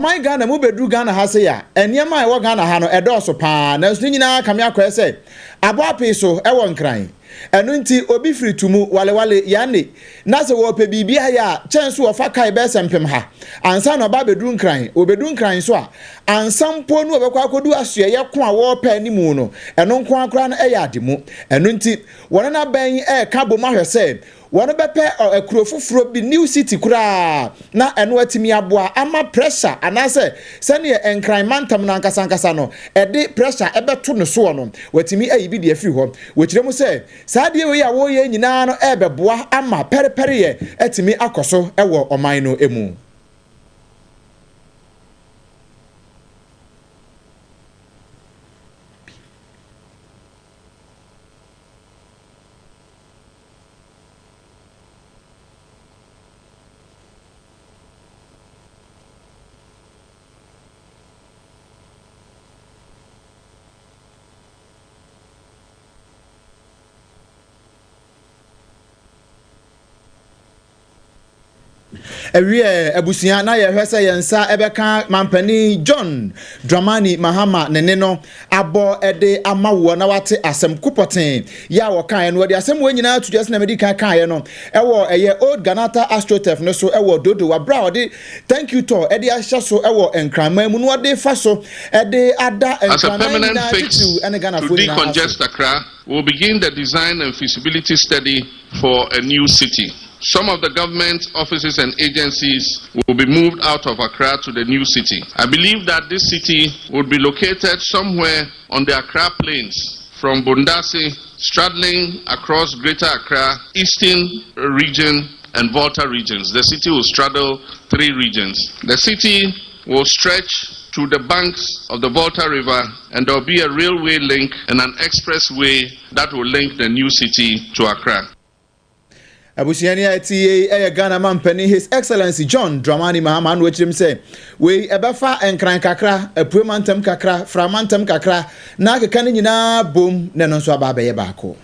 My Ghana mu bedru Ghana ha se ya eniema e wo Ghana ha no edoso pa na nsu nyina kam yakwa se abo apeso e wo nkran enu nti obi firi tumu wale yane na se wo pe bibia ya chenso wo fa kai be sempem ha ansa no ba bedru nkran obedu nkran so a ansampo no obekwa akodu asoe ye ko a wo pa animu no enu nko akra na e ya ademu enu nti wona na ban e ka bo ma hwese wona bepe akuro fufuro bi new city kura na enu atimi aboa ama pressure anase sane enkran mantam na nkasa no ede pressure ebeto no so no watimi ayi bi de afiri ho wekiremu se saade we ya wo ye nyina no ebeboa ama perepere ye atimi akoso ewo oman no emu ewie abusia na ye hwese yensa ebeka mampani John Dramani Mahama nene no abo ede amawo na wate asem kupoten ya wo kan no de asem we nyina to just na medical kan no ewo eye old Ganata AstroTurf no so ewo dodo wa bra ode thank you to ede ahya so ewo enkrama mu no ode fa so ede ada enkrama na to ene Ghana for decongest Accra. We'll begin the design and feasibility study for a new city. Some of the government offices and agencies will be moved out of Accra to the new city. I believe that this city would be located somewhere on the Accra Plains, from Bondasi, straddling across Greater Accra, Eastern region and Volta regions. The city will straddle 3 regions. The city will stretch to the banks of the Volta River, and there will be a railway link and an expressway that will link the new city to Accra. Abusiani ati Ghana mampani His Excellency John Dramani Mahama no chim say we ebefa enkran kakra apuemantem kakra framantem kakra na keka ne nyina bom ne no so aba be ye baako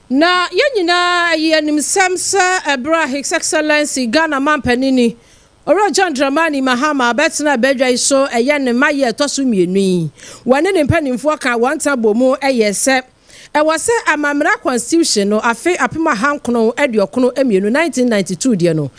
na ye nyina ye nimsam sa ebra His Excellency Ghana mampani ni Oro John Dramani Mahama betina bedwa so eye ne maye toso mienu wane ne mpanimfo ka wanta bomu eye se Ewase amamra constitution no afe apima hankono ediokono emienu 1992 die no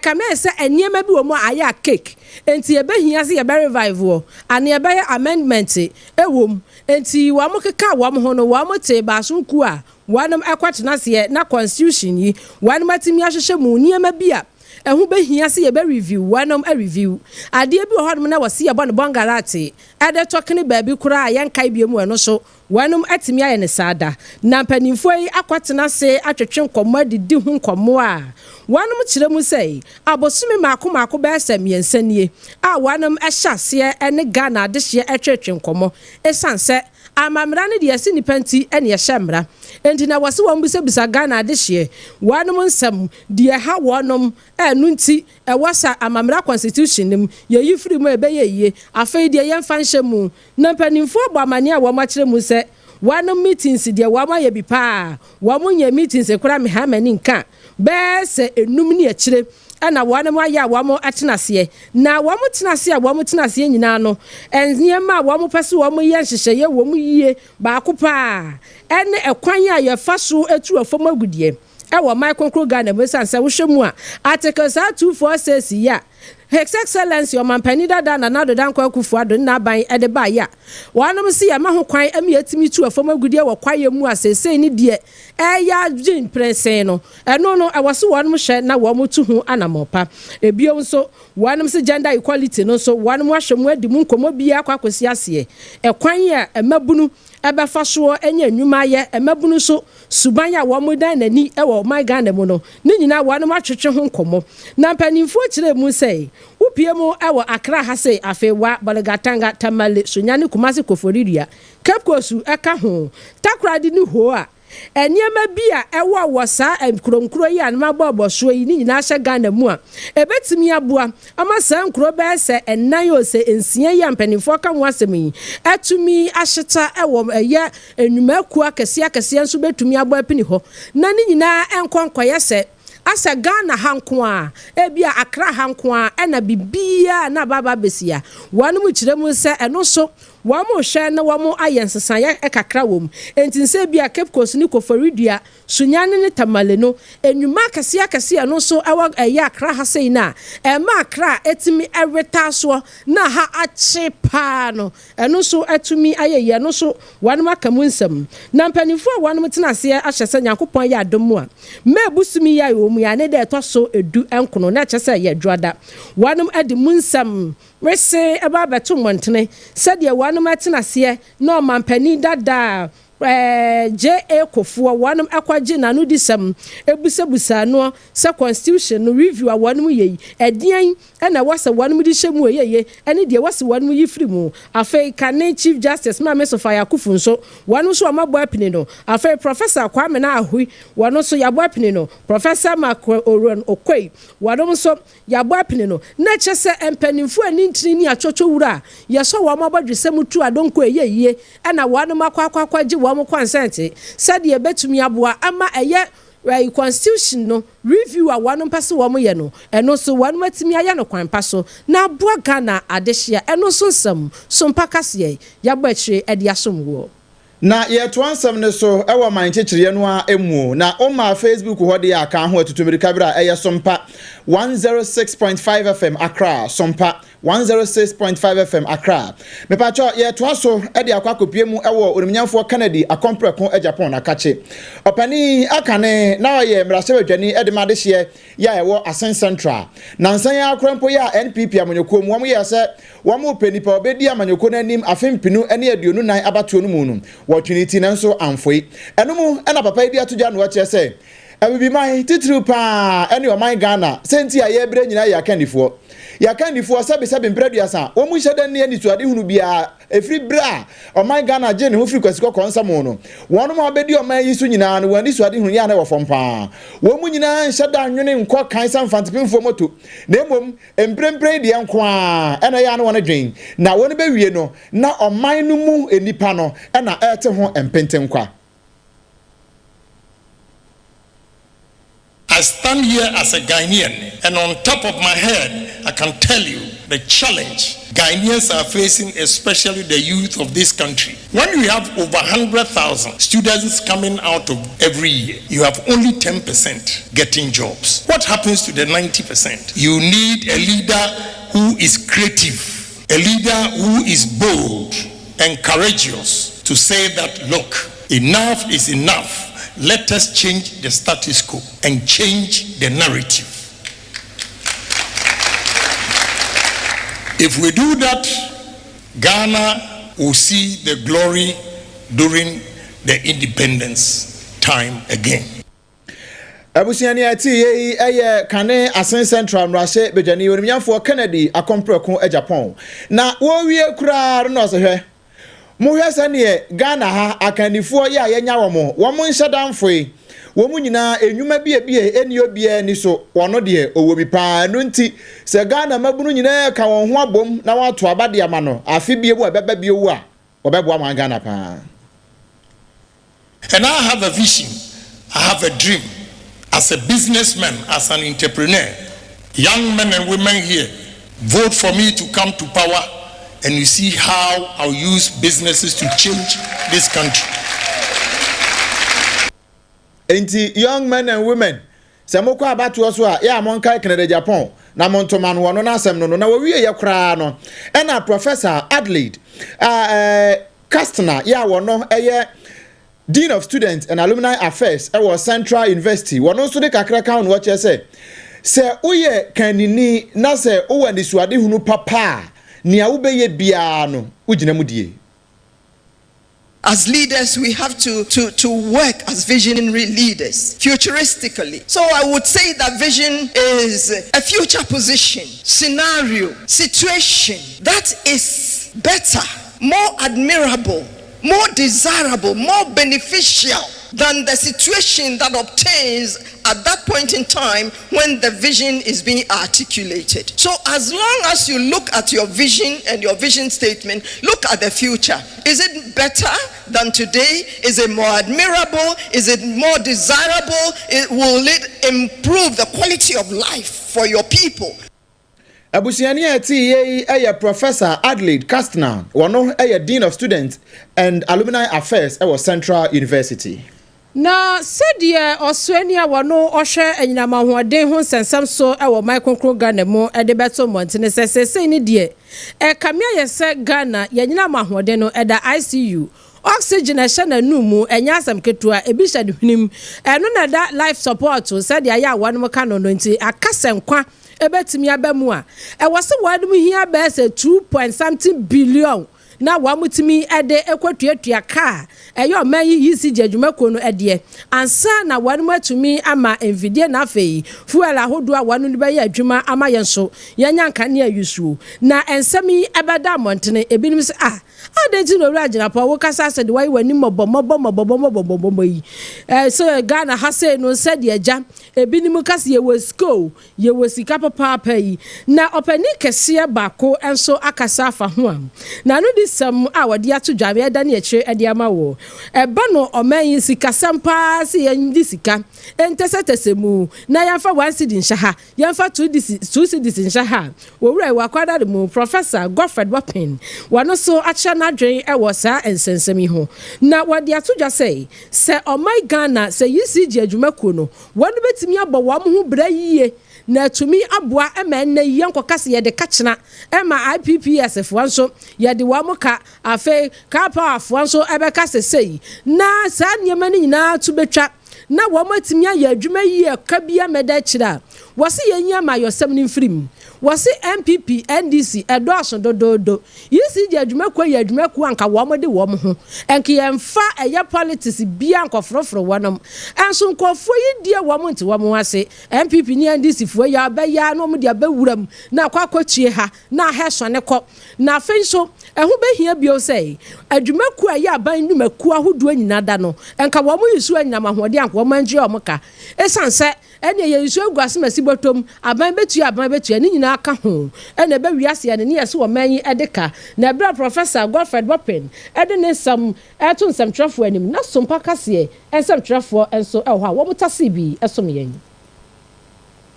kame se eniema bi wo mo aya cake enti ebehia se ye be revive ane ebe amendment ewom enti wa mo keka wa mo ho no wa mo te ba sunku a wanam akwatena se na constitution yi wanam atimi ahwehwe mu niema bi a ehu behia se ye be review wanam a review ade bi ho hodom na wase ye bo ne bongalate ade tokene ba bi kura yankai bi mu eno so wanum atimi aye ne sada na mpanimfo yi akwatena se atwetwe nkomo adidi hu nkomo a wanum kire mu sei abosumi mako be samiensanie a wanum ehya se ene Ghana adehye atwetwe nkomo esanse amamra ne de ase nipanti ene ye hyemra enti na wase won bisa Ghana adehye wanum nsam de ha wanum enu nti wasa amamra constitution nim ye yifiri mu ebe ye afei de ye mfa nhyemu na mpanimfo abamane a wo makire mu se wanum meetings de wo amaye bi pa wo munye meetings ekura me ha mani nka be se enum ne akire ana wanum aya wo mo atenase na wo mo tenase nyina no enziema wo mo pese wo mo ye nhyehyeye wo mo yie ba akopa ene ekwan a ye fa so etu afom agudie ewo micro Ghana mo sanse wo hwemu a article 246 ya His Excellency Omampani dada na nado dan kwa kufu ado na ban ede ba ya wanum se ya maho kwan ami atimi tu afom agudie wo kwaye mu asese ni de ya jin prense no eno no ewose wanum hwe na wo mutu hu anamopa ebio nso wanum se gender equality no so wanum ahwemu adi mu nkomo bia kwa akosi ase ekwan ya emabunu ebefa so enya nwuma ye emabunu so suban ya wo mudan nani ewo my Ghana mu no ni nyina wanum atwetwe ho nkomo na mpanimfo kire mu sei upiemu ewo Accra ha sei afewa balagatanga tamale sunyane kumase koforiria kapkosu eka ho takradi ni ho a eniema bia ewo wosa nkronkro yi anma boboso yi ni nyina hye Ghana mu a ebetimi aboa ama sa nkro be se enan ose ensia yi ampanifo ka ho asem yi atumi ahyeta ewo eye enwumaku akese nso betumi aboa pini ho na ni nyina enkonkoye se asa Ghana hanko a ebia Accra hanko a na bibia na baba besia wanu mu kire mu se eno so wamo hwe na wamo ayensesan ya kakra wom entinse bia Cape Coast ni koforidua sunyane ne tamale no enwuma kase no so awa eya Accra ha sei na ma Accra etimi eweta so na ha ache pa no eno so atumi ayeye no so wanu makamu nsam na mpanifo wanu mtena se ahyese Nyankopon ya adomu a mebusumi ya omu ya ne de to so edu enkono na kyese ye dwada wanu ade munsam wese eba beto montene sadia wanu matena se no mampani dada J.A. Kofuwa wanum akwaje na no disam ebusabusa no se constitution no review a wanum yeyi edian na wasa wanum di hyemu yeye ene de wasa wanum yifri mu afei kane chief justice ma mesofa yakufu nso wanum so amabo apini no afei professor Kwame na ahui wanum so yabo apini no professor Makwe Oron Okwei wanum so yabo apini no na kyese empanimfu ani ntini ni achocho wura yeso wa mabadwesem tu adonko yeye na wanum akwaje wamo consent said ye betumi aboa ama eye constitution no review a wanu pase wo ye no eno so wanu matimi aya no kwan paso na aboa Ghana adehia eno so nsam so mpakase ya gba chire ede asomwo na ye to ansam ne so ewo man chechire no a emu na o ma Facebook ho de aka ho atutumirika bra eye Sompa 106.5 FM Accra Sompa 106.5 FM Accra me pa cho ye to aso e de akwa kopie mu ewo onimnyamfo Canada akompreko e Japan akache opani akane na ye mrashe badwani e de ma de hye ya ewo Asen Central na nsan ya akrempo ya NPP amanyoko mu wo ye se wo mo penipa obedi amanyoko na nim afempinu ene aduonu nan abatuo no mu no wo trinity nanso amfoi eno mu ena papa idi atugya no che se ebibi mai titru pa ene o man Ghana senti aye bre nyina ya kanifo sabe mpreduasa wo mu hyeda ne ani tuade hunu bia efri bra o man Ghana je ne ho fri kwasiko konsamo no wonu ma obedi o man yisu nyina no wani tuade hunu ya na wo fompa wo mu nyina hyeda anwene nko kan samfantepimfo moto na emom emprempre de enko a ena ya na wona dwen na woni bewie no na o man no mu enipa no ena ete ho empentenkwa. I stand here as a Ghanaian, and on top of my head, I can tell you the challenge Ghanaians are facing, especially the youth of this country. When you have over 100,000 students coming out of every year, you have only 10% getting jobs. What happens to the 90%? You need a leader who is creative, a leader who is bold and courageous to say that, look, enough is enough. Let us change the status quo and change the narrative. If we do that, Ghana will see the glory during the independence time again. Abusiani ati eye kane Asen Central mrashe bejani onimyafo Kennedy akompreko e Japan na wo wie kura no so hwe mo hwe sane Ghana ha akanifo ya yenya wo mo nhyadamfo wo mu nyina enwuma bie eni obie ni so wono de owo bi pa no nti se Ghana mabunu nyina ka won ho abom na wato abade ama no afi bie bu abeba bie wu a obebo ama Ghana pa. And I have a vision, I have a dream. As a businessman, as an entrepreneur, young men and women here, vote for me to come to power, and you see how I'll use businesses to change this country. Enti young men and women, samoko abatu oso a ya monkai Canada Japan na montoman wono na asem no na wawie ye kra no ena Professor Adelaide Kastner ya wono eye Dean of Students and Alumni Affairs was Central University. One also the kakra kan watch say uye kanini na se uwe ni suade hunu papa ni ubeye bia no ujina mudie. As leaders, we have to work as visionary leaders, futuristically. So I would say that vision is a future position, scenario, situation that is better, more admirable, more desirable, more beneficial than the situation that obtains at that point in time when the vision is being articulated. So as long as you look at your vision and your vision statement, look at the future. Is it better than today? Is it more admirable? Is it more desirable? Will it improve the quality of life for your people? Abusiani ati Professor Adelaide Kastner, one Dean of Students and Alumni Affairs at Central University. Na said Australia wano ohwe enyinama hoden ho sensam so ewo micro Ghana mu e de beto montene se ni de e kamia yese Ghana yenyinama hoden no e da ICU oxygen e hye na numu enya asam ketua e bi hye de hwenim eno na da life support said ya wano ka no nti akasenkwa ebetimi abamu a e wose wano hia be se 2.something billion na wamutimi ede ekwatua ka eyo man yisi jadwumako no ede ansa na wanu atumi ama envidie na afei fuel ahodo a wanu ni baye adwuma ama yenso yanyanka ne ayusuo na ensami ebeda montene ebinim se adenti no rajina pa wo kasa se de wai wani mobomobomobomobomobomobo yi so Ghana hase no se de agya ebinim kase ye wosko ye wosika papa yi na opani kese bako enso akasa afa ho am na no some our dear to Jamia Daniel at Yamawo. A bano or man sika sampa si and disika. Entesemu. Nayafa 1 city in Shaha. Yanfa 2 cities in Shaha. Where were quite the moon. Professor Godfred Wapping. One also Achana drain a wasa and sensemiho. Now what dear to just say oh my Ghana say you see Jajumakuno. One bit me about one who bray. Na tumi aboa emen na yanko kase ye de kachena ema IPPS fuanso ye de wamoka afa ka power fuanso ebe kase sei na sa nyema ni nyina tu betwa na womatimi ya adwuma yi ka bia meda kira wose yenya ma yosem ni mfirim wose MPP NDC edoso dododo yisi di adwuma kwa ya adwuma kwa anka womode wom ho enke yemfa eye politics bia nkofrofro wonom enso nkofo yi die wom nti wom ase MPP ni NDC fo ya ba ya no mo de abawuram na kwakwachie ha na heso ne ko na fenso ehu behia bio sei adwuma kwa ya ban ndumaku ahodo anyina da no enka wom yisu anyama hode anka wom anje omka esanse ene ye yisu aguase masibotom aban betu ni nyina aka ho ene be wiase ene ne yese wo manyi edeka na bra Professor Godfred Wapping ede ne sam eto nsam trafo anim na sompa kase ensam trafo enso ehwo a wo mutase bi esom yen.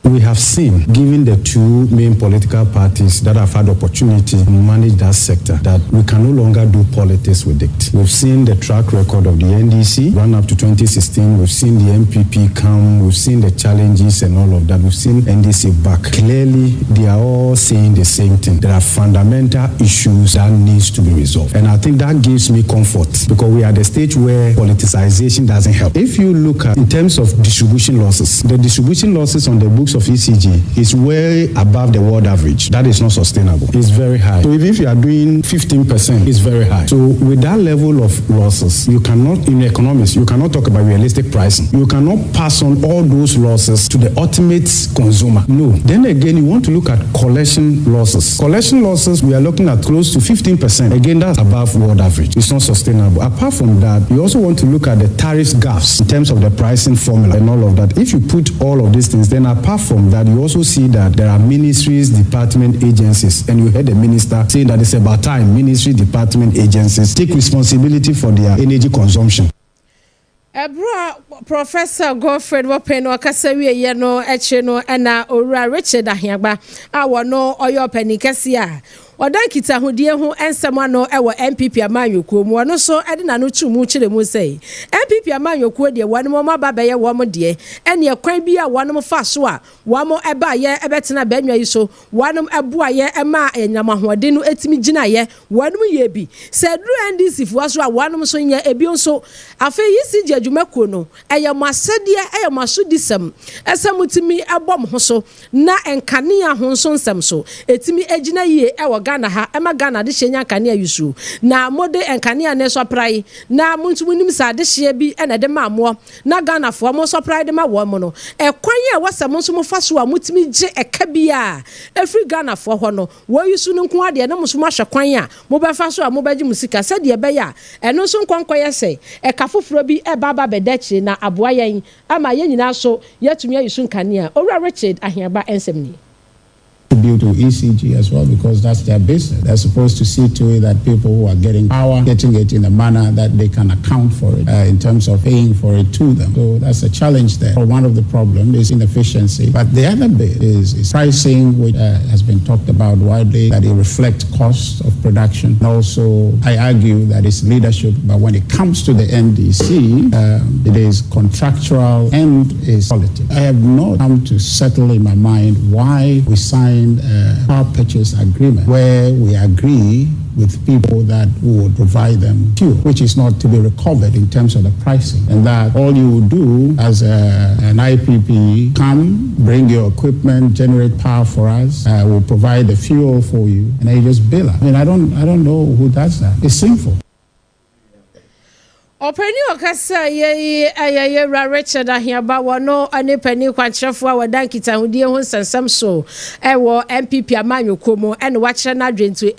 We have seen, given the two main political parties that have had opportunity to manage that sector, that we can no longer do politics with it. We've seen the track record of the NDC run up to 2016. We've seen the MPP come. We've seen the challenges and all of that. We've seen NDC back. Clearly, they are all saying the same thing. There are fundamental issues that needs to be resolved. And I think that gives me comfort because we are at the stage where politicization doesn't help. If you look at in terms of distribution losses, the distribution losses on the books of ECG is way above the world average. That is not sustainable. It's very high. So if you are doing 15%, it's very high. So with that level of losses, you cannot, in economics, you cannot talk about realistic pricing. You cannot pass on all those losses to the ultimate consumer. No. Then again, you want to look at collection losses. Collection losses, we are looking at close to 15%. Again, that's above world average. It's not sustainable. Apart from that, you also want to look at the tariff gaps in terms of the pricing formula and all of that. If you put all of these things, then apart from that, you also see that there are ministries, department, agencies, and you heard the minister saying that it's about time ministry, department, agencies take responsibility for their energy consumption. Ebra Professor Godfred Wapping wakasawie ye no eche no na Owura Richard Ahiagba awo no oyo panikese a odan kita hodie ho ensema no ewo MPP amanyokuo mu no so ede na no tumu kire mu sei MPP amanyokuo de wonom ma ba beye wo mo de ene ekwan bi a wonom fa so a wo mo eba ye ebetena banwa yi so wonom eboa ye ema enyama hode no etimi gina ye wonom ye bi se dru NDC fu so a wonom so nya ebi nso afa yi si adwumakuo no eye masede eye masudisem esamutimi ebom ho so na enkane a ho so nsem so etimi agina ye ewo Ghana ha ema Ghana de hyenya kanea yusu na mode enkanea ne so prai na muntu munim sa de hye bi na de maamo na Ghana fo mo so prai de ma wo mo no ekwan ya wasam nso mo fa so a mutimi gye eka bi a efri Ghana fo ho no wo yusu no nko ade na mo so mo ahwe kwan a mo be fa so a mo be gye musika se de be ya eno so nkonkoye se eka foforo bi e baba bedachi na aboa yen ama yen nyina so yatumi ayusu nkanea owura Richard ahiaba ensemni Due to ECG as well, because that's their business. They're supposed to see to it that people who are getting power, getting it in a manner that they can account for it in terms of paying for it to them. So that's a challenge there. One of the problems is inefficiency. But the other bit is pricing, which has been talked about widely, that it reflects cost of production. And also, I argue that it's leadership, but when it comes to the NDC, it is contractual and is politics. I have not come to settle in my mind why we signed a power purchase agreement where we agree with people that would provide them fuel, which is not to be recovered in terms of the pricing. And that all you will do as an IPP, come, bring your equipment, generate power for us, we'll provide the fuel for you, and then you just bill us. I mean, I don't know who does that. It's sinful. Openi okasa ye Richard ahiaba wono ane pani kwankyerefo a wadankita hudie ho sansam so ewo MPP amanyo komo ene wakyere na dwentu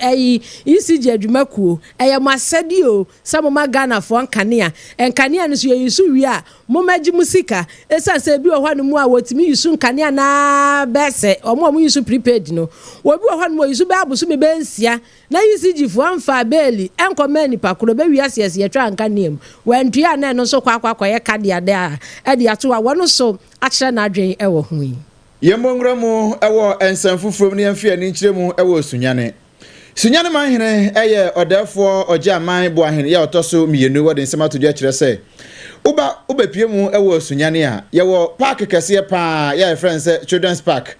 ECG adwumakuo masadi o samoma Ghana fo nkanea no so yesu wi a momaji musika esanse bi ohwa no mu a wotimi yusu nkanea na bese omo yusu prepaid no obi ohwa no yusu ba abusu me bensia na ECG fo amfa beli enkomani pakoro be wi asese yetwa nkanea when dia na no so kwa ye kade ade a ade ato a wono so akyere na adwen ewo hu yi yemongro mu ewo ensanfufrom ne yemfia ni kyire mu ewo sunyane manhene eye odefo ojaman bo ahene ye otoso mienu wode nsema todu akyere se uba pie mu ewo sunyane a ye wo park kese pa ye friends children's park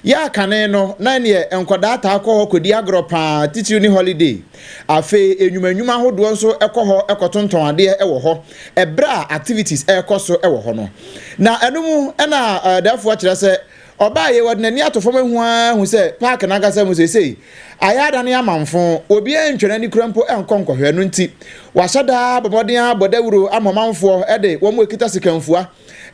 ya kane no na ne enkoda ta akọ kodi agro pa titi ni holiday afe enyumanyuma hodo nso ekọ ekotonton ade ewo ho ebra activities ekoso ewo ho no na enumu na therefore kire se oba ye wode nani atofo mahu se park na gasa mu se ayada ne amanfo obi entwene ni kurampo enkonkọhwe no nti washada bobodin abodawuro amomanfo ede wo mu ekita sikanfua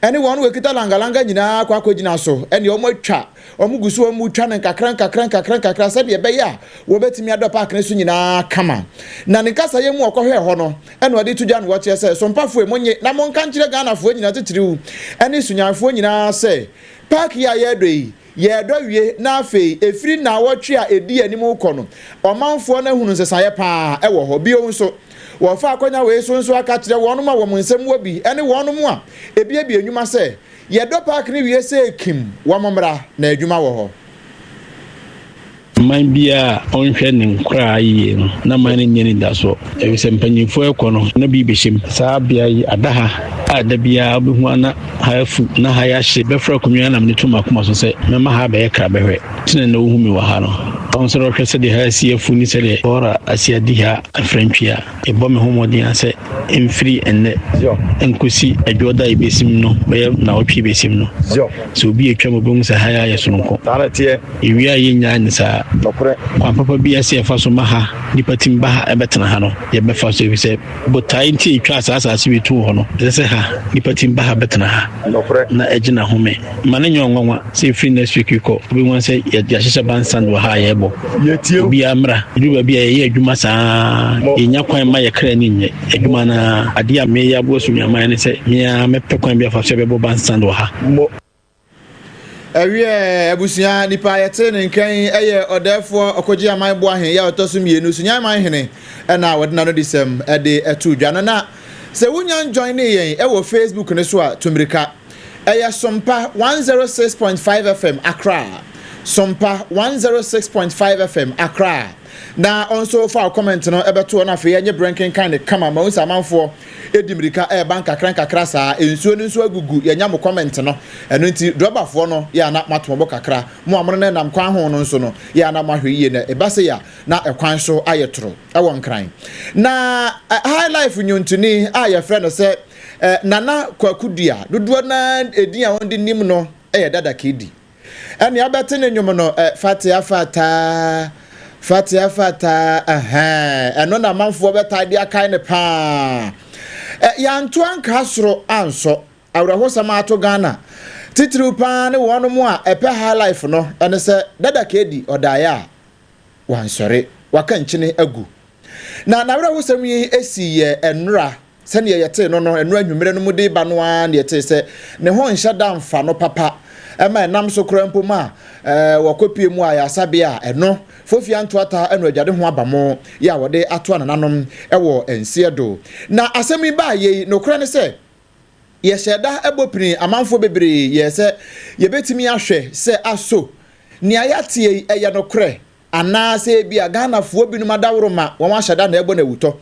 ene won we kita langalanga nyina kwa kwagina so ene o matwa o mugusu o mu twa nkakran se de be ya wo betimi ado park ne so nyina kama na ne kasa ye mu okohwe ho no ene odi tudwa no wache se so mpafo emonye na mon kan kire Ghana fo nyina tetiriu ene sunyafo nyina se park ya ye do yi ye do wie na afei efiri na wotwe a edi anim ko no omanfo na hunu nsesaye pa ewo ho bi o nso wo fa akonya we so aka kire wonu ma wo nsem wo bi ene wonu mu a ebi enwuma se ye do park ni wie se kim wo momra na adwuma wo ho man bia onhwe ne nkra yi no na man ne nyeni da so e se mpanyimfo ekono na bi behim saa bia yi adaha ada bia obehu ana hafu na haya hye befra konwa na mne tuma kuma so se mema ha be kra behwe tine na ohumi wa ha no onsoro hwe se de ha si afu ni se de ora asia di ha afrantwia e bo me homodin ase emfiri enne enkosi adwoda ibesim no be na otwe ibesim no so bi etwa mo bom se haya ye sonko tarate ewi aye nya nsa nokore kwa papa bi ase fa so maha nipa timba ebetena ha no ye be fa so se botai nti etwa asase bi tu ho no se ha nipa timba ha betena ha nokore na ejina home mane nyonwa se free next week ko obi won se ya hyehyɛ bansan wo ha ye bo bi amra duba bi ye adwuma saa enya kwan ma ye kra ni nye adwuma na ade a me ya bo so nyama ne se me ya me pekwan bi afa so be bo bansan wo ha ewie ebusia nipa yete ne nkan eye odefo okoji aman bo ahen ya otoso mienu sunya aman hene na wodena no disem ede etu dwa na se wunya join ne yen e wo Facebook ne so a tumirika eye Sompa 106.5 FM Accra Sompa 106.5 FM Accra na also for comment no ebeto na fe nye branking kind kama ma unsa manfo edimirika e banka kakra saa ensuo ni nso agugu yenya mo comment no eno nti drobafo no ya na matomo kakra mo amro na nam kwan ho no nso no ya na mahwe yie na ebase ya na ekwan so ayetro ewo nkran na high life nyuntuni aye friend se nana kwakudua dodo na edin a wondi nim no dada kedi ene abete ne nwom no fata fata eno na manfo beta dia kai ne pa ya nto anka soro anso awraho sama ato Ghana titiri pa ne wono mu a epe high life no ene se dada kedi odaya wansore waka nchine agu na awraho sam yi esi ye enra sene ye yete no enra nwumere no mu de ba no a ne yete se ne ho nhya damfa no papa ema nam so krampo ma wakopie mu a ya sabia eno fofia ntoata eno adwade ho abamo ya wode ato anananom ewo ensiedo na asemi ba ye no kra ne se ye sheda ebopini amanfo bebre ye se ye betimi ahwe se aso ni ayatie eye no kre ana se bia Ghana fo binu madawro ma won ahada na ebo na wuto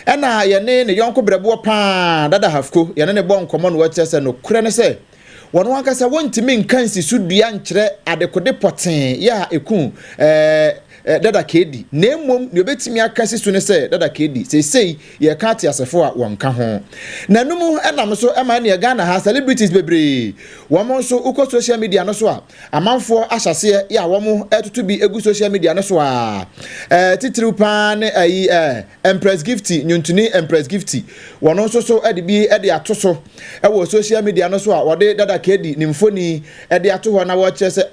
ena ye ne yonko brebo pa dada hafko ye ne bo nkomo no wache se no kre ne se wono ankasa wontimi nkansi sudua nkyere adekode poten ya eku dada kedi nemom ne obetimi akasi su ne se dada kedi sei ye ka ate asefo a wonka ho na numu enam so ema ne Ghana ha celebrities bebre womo so uko social media no so a amanfo ahyase ya womo etutu bi egu social media no so a titiri pa ne ayi Empress Gifty nyuntuni Empress Gifty wono so edibi ede atoso ewo social media no so a wode dada kedi nimfoni ede ato ho na wo chese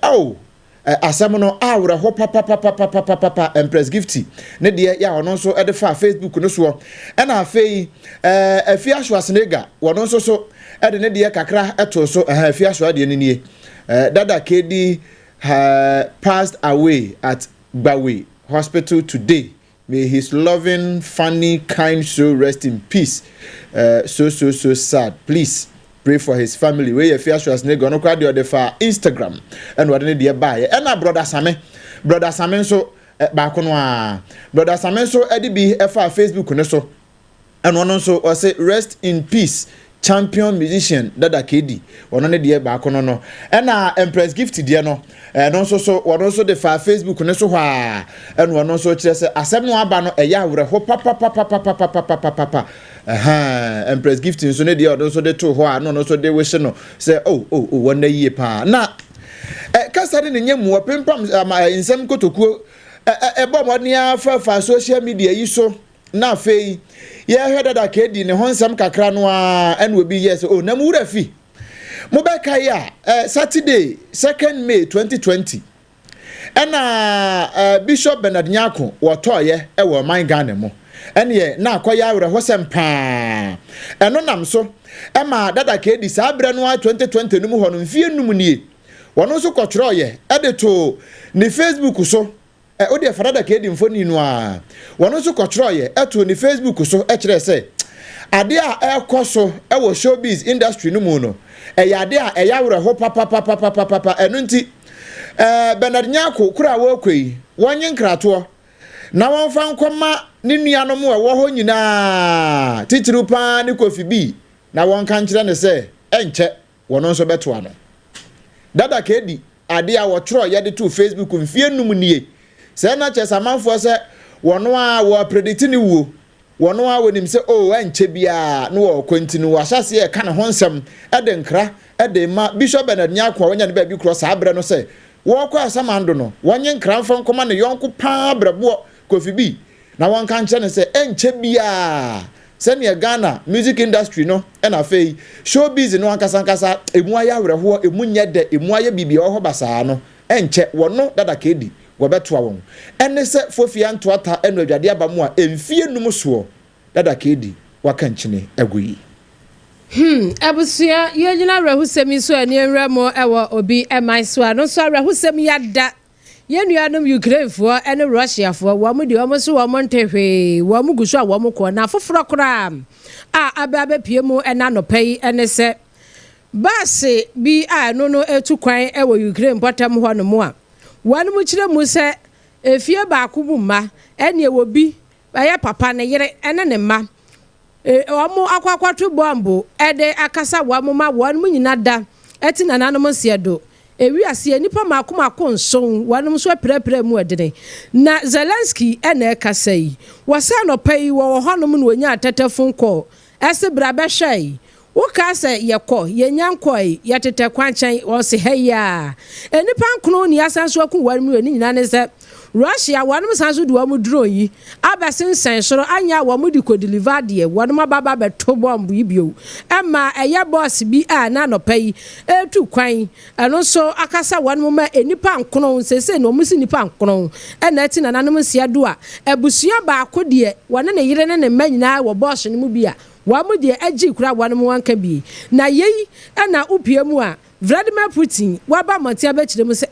asam no awre ho papa Empress Gifty ne de ya ono so e de fa Facebook no so e na afei afi ahwasnega wono so e de ne de kakra eto so afi ahwa de ne nie dada kedi passed away at Bawe Hospital today. May his loving, funny, kind soul rest in peace. So sad. Please pray for his family. Where your fear was nigga no crowd the for Instagram and what they buy. And our brother Same so back on brother Same so Eddie B for Facebook no so and one also was say rest in peace. Champion musician dada kedi wono ne de ba kono no na Empress Gifty de no no so wono so de fa Facebook ne so hwa wono so kire se asem no aba no eya awre ho papa Empress Gifty so ne de odo so de to ho no so de wish no say oh wona yie pa na kasa de ne nyemu opempam insem kotokuo ebo monia fa social media yi so na fei ye hweda da kedi ne honsam kakra no a ene obi yes na mu rafi mo be kai a Saturday 2nd May 2020 ena Bishop Bernard Nyako wotoye ewo man Ghana mo ene ye na akoya awre hosem pa eno nam so ema dada kedi sa abre no 2020 no mu ho no mfie num nie wono so kotro ye ede to ni Facebook so odi farada kedi mfoni no a wono so kotro ye eto ni Facebook so kire se ade a ekoso ewo showbiz industry no mu no ade a eyawre ho papa eno nti Bernard Nyako kura wo kwei wonye nkrato na wonfa nkoma ne nuanom we wo ho nyina titiru pa ne Kofi B na wonka nkire ne se enche wono so beto ano dada kedi ade a wo tro ye de to Facebook mfie num nie se na chesa manfo se wono a wo predict ni wo wono a wonim se enche bia no wo continue wa hyase e ka ne honsem e de nkra e de ma Bishop Bernard Nyako wonya ne ba bi cross abre no se wo kwa asamando no wonye nkra mfa nkoma ne yonko pa brebo Kofi B na won kan che ne se enche bia se ne Ghana music industry no e na fei showbiz no ankasa emu aya wreho emu nyede emu aya bibia ho basa no enche wono dada kedi wobeto awon ene se fofia ntoata eno adwade abamu a emfie num so dada kedi wakanchine aguyi abusia ye nyina rahusemi so ani enramo ewo obi emaiswa no so rahusemi yada ye nuanom Ukraine fo ene Russia fo wo mu de wo so wo ntehwe wo mu guso a wo mu ko na foforo kra aba pie mu ena no pai ene se base bi no etu kwan ewo Ukraine potam ho no mu a wanu mu kire mu se efie ba ko bu ma ene wo bi aye papa ne yere ene ne ma omo akwakwatu bombo ede akasa wamu ma wanu nyina da eti na nanom siedo ewi ase nipa makoma nson wanu so prepre mu edene na Zelensky ene ekasai wasa no pai wo honom no nya tetefun ko ese bra be hwai wo ka se yekọ yenyankoi yetete kwanchan wo se heya enipa nkono ni asanso akun wanu ni nyina ne se Russia wɔnom san so de wɔn drone yi abesensen soro anya wɔn de ko deliver de wɔnom ababa beto bomb yi bio ɛma ɛyɛ boss bi a na nɔpa yi etu kwan ɛno so akasa wɔnom ma enipa nkono sese na wɔn si nipa nkono ɛna ati na nanom sia do a ebusua baako de wɔne ne yire ne ne mma nyinaa wɔ boss no mu bi a wɔn de agi kura wɔnom wanka bi na yei ɛna upie mu a Vladimir Putin waba montia bekyire mu sɛ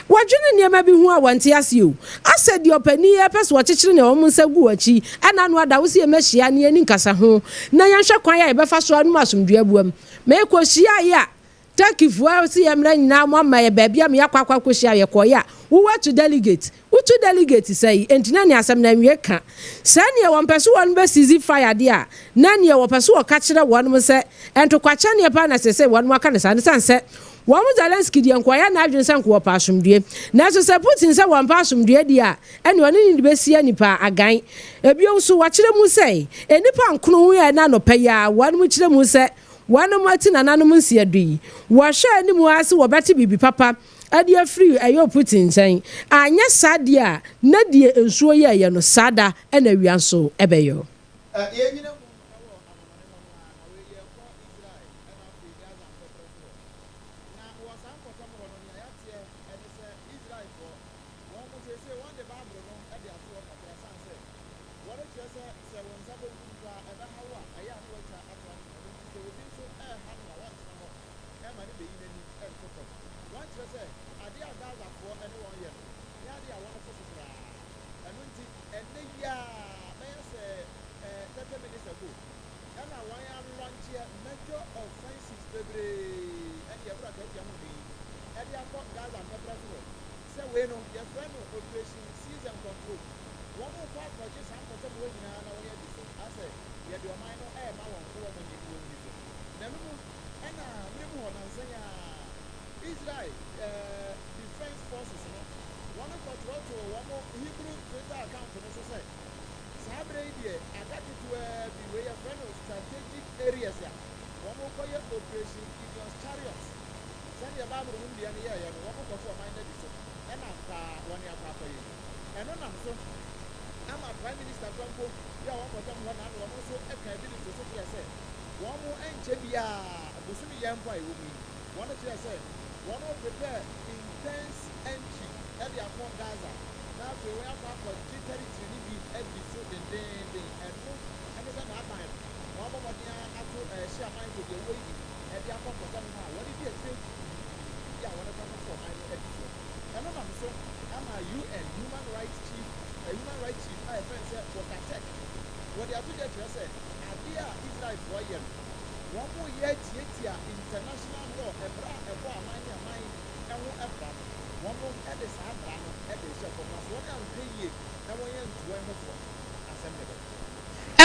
wadwene niema bi hu a wante ase o ase di opani e pese wo kyekyere ne wo nsa gu achi ana no ada wo se emahia ne ani nkasa ho na yanhwe kwan ya e befa so anu asomdua buam me ko hia ya takifu a se yemra nyina mo ma ye baabia me yakwa ko hia ye ko ya wo to delegate to delegate say entina ne asem na nwie ka sa ne wo mpese wo no be sizi fire de a na ne wo pese wo ka kyere wo no se entokwacha ne pa na se wo no aka ne sanse wɔn Zelensky di nkwaya na adwene sɛ nkɔ pa asomdue na so sɛ Putin sɛ wɔn pa asomdue di a ɛne ɔne ne besia nipa agan ebio nso wɔkyerɛ mu sɛ enipa nkono yɛ na no pɛ ya wɔn mu kyerɛ mu sɛ wɔn mu ati na nanom nsia dui wɔhwɛ animu ase wɔbɛte bibi papa ade afiri ɛyɛ Putin sɛn anya sade a na die nsuo yɛ no sada ɛna wia nso ɛbɛyɛ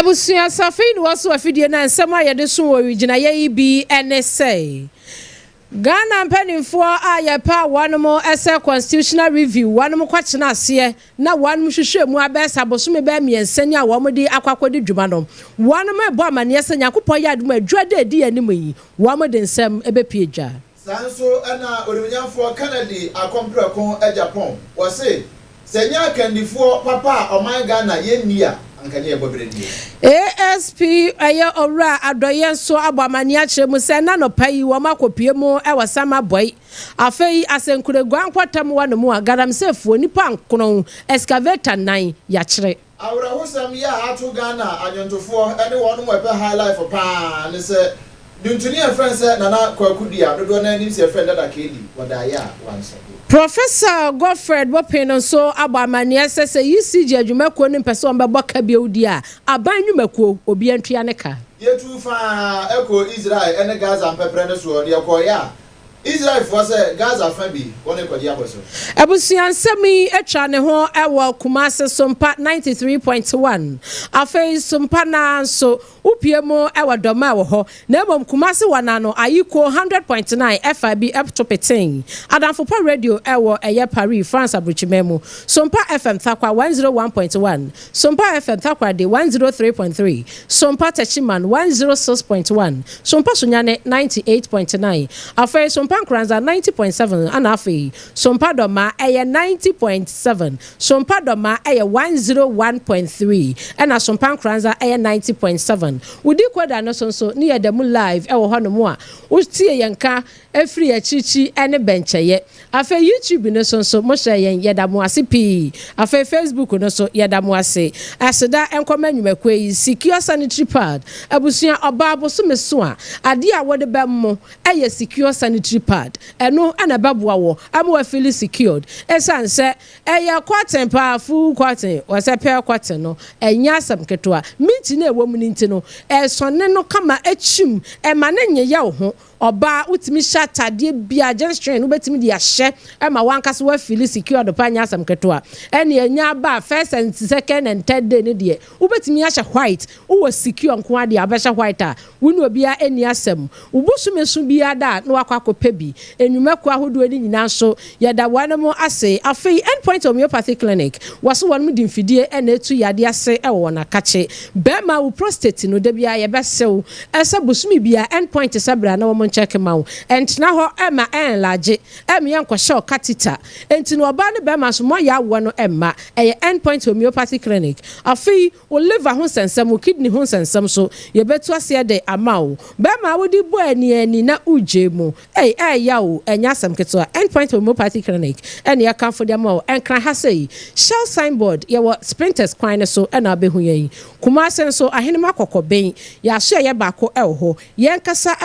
Abusia Safin was so afidie na nsɛm a yɛde so wɔ regina yɛ bi ɛne sɛ Ghana mpanimfoɔ a yɛpa wɔnom ɛsɛ constitutional review wɔnom kwakyena aseɛ na wɔnom hwehwɛ mu abɛsa bosome bɛ miɛnsa ni a wɔn de akwakɔde dwuma no wɔnom ɛbɔ amanneɛ sɛ Nyankopɔn yɛ adom adwa de edi anim yi wɔn de nsɛm ɛbɛpie dwa sanso ɛna orimnyanfoɔ Kennedy akɔmprɛko Japan wɔse sɛ nya kandifoɔ papa a ɔman Ghana yɛnni a ASP aye ora adoye so abamani akire mu se na no pai wo makopie mu e wasama boy afei asenkure gwankwatam wo no mu agaram sefuo nipa nkono excavator 9 ya kire awra hosam ya atu Ghana anyontofoɔ ene wɔn mo epe high life pa ne se duntuni e friend se nana kwakudia dodo na nim se friend dada kedi wadaya wanso Professor Godfred Wopin so abamani sese UCG adwumako ne pese on bebo ka biodi a aban nwumako obi antua ne ka yetu fa eko Israel ene Gaza mpepre ne so de ekoya Israel for say Gaza fa bi woni kwadi akoso abusuansemi etwa ne ho ewo Kumase Sompa 93.1 afei Sompa na so upiemo ewo doma wo ho na emom Kumase wana no ayiko 100.9 FIB up to petin Adamfo radio ewo eye Paris France abrochimemu Sompa FM Thakwa 101.1 Sompa FM Thakwa de 103.3 Sompa Techiman 106.1 Sompa Sunyane 98.9 afei Sompa Sompa Nkranza 90.7 ana afei Sompa Doma 90.7 Sompa Doma 101.3 ana Sompa Nkranza 90.7 wudi kwada no so ne yadamu live e wo hono mo a utie yenka efri achichi ene bencheye afa YouTube no so mo hye yen yadamu ase pi afa Facebook no so yadamu ase aseda enkoma nwumakwe yi secure sanitary pad abusua oba aboso meso a ade a wode bemmo eye secure sanitary pad eno ana baboa wo amwa feel secured esanse eye kwaten pa full kwaten wasepe kwaten no enya asam ketoa minti na ewo mu ninti no esone no kama echim e ma na nye ya wo ho oba utimi shatade bia genstrain ubetimi di ahye e ma wankase wa feel secured pa nya asam ketoa ene enya ba first and second and third day ne de ubetimi ahye white wo secure nko ade abehye white a wunu obia eni asam ubusu mesu bia da na wakwakopa bi enwumaku ahodo ni nyina so yada wanamo ase afei endpoint homeopathy clinic waso wonmu di mfidie ena etu yade ase e wo na kache bema wo prostate no da bia ye besew esa busumi bia endpoint sabra na wo check mawo entina ho ema enlarge emi yankosho catheter entino oba ne bema so mo ya wo no emma eye endpoint homeopathy clinic afei wo liver ho sensem wo kidney ho sensem so ye betu ase de amawo bema wo di bo ani na ujemu ya wo enya asem keto endpoint homeopathy clinic ene ya kan for dem o enkran ha sei shell signboard ye wo sprinters kwan so ena abehu yi kuma sen so ahene makokɔ ben ya so ye ba ko ho ye nkasa